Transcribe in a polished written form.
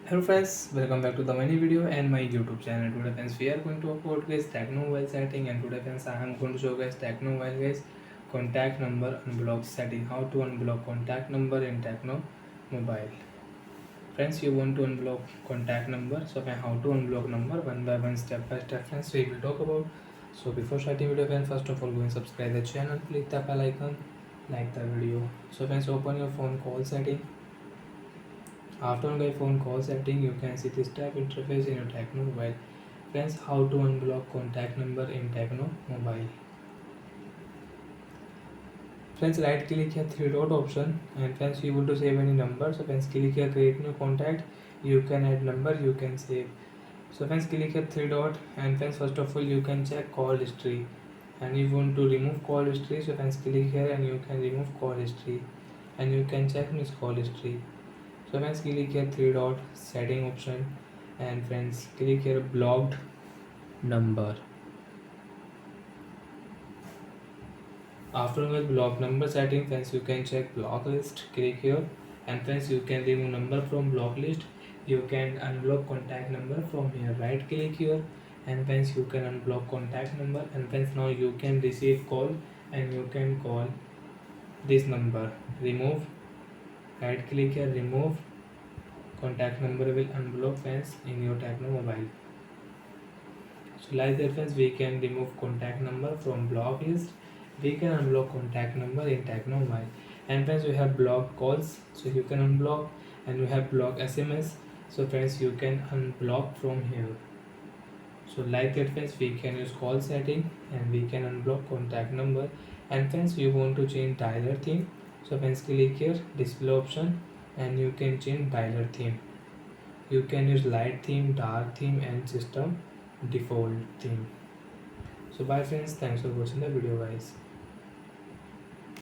Hello friends, welcome back to the mini video and my YouTube channel. Today friends, we are going to talk about guys Tecno mobile setting, and today friends I am going to show guys Tecno mobile guys contact number unblock setting. How to unblock contact number in Tecno mobile. Friends, you want to unblock contact number, so how to unblock number one by one, step by step friends, we will talk about. So before starting video friends, first of all go and subscribe the channel, click the bell icon, like the video. So friends, open your phone call setting. After on my phone call setting, you can see this type interface in your Tecno mobile. Friends, how to unblock contact number in Tecno mobile. Friends, right click here three dot option, and friends you want to save any number. So friends click here create new contact. You can add number, you can save. So friends click here three dot, and friends first of all you can check call history. And you want to remove call history, so friends click here and you can remove call history, and you can check miss call history. So friends click here three dot setting option, and friends click here blocked number. After with block number setting friends, you can check block list, click here, and friends you can remove number from block list. You can unblock contact number from here, right click here, and friends you can unblock contact number, and friends now you can receive call and you can call this number. Remove, right click here remove contact number will unblock friends in your Tecno mobile. So like that friends, we can remove contact number from block list. We can unblock contact number in Tecno mobile. And friends, we have blocked calls, so you can unblock, and we have blocked SMS. So friends, you can unblock from here. So like that friends, we can use call setting and we can unblock contact number. And friends, you want to change dialer theme. So friends, click here display option, and you can change dialer theme. You can use light theme, dark theme, and system default theme. So bye friends, thanks for watching the video guys.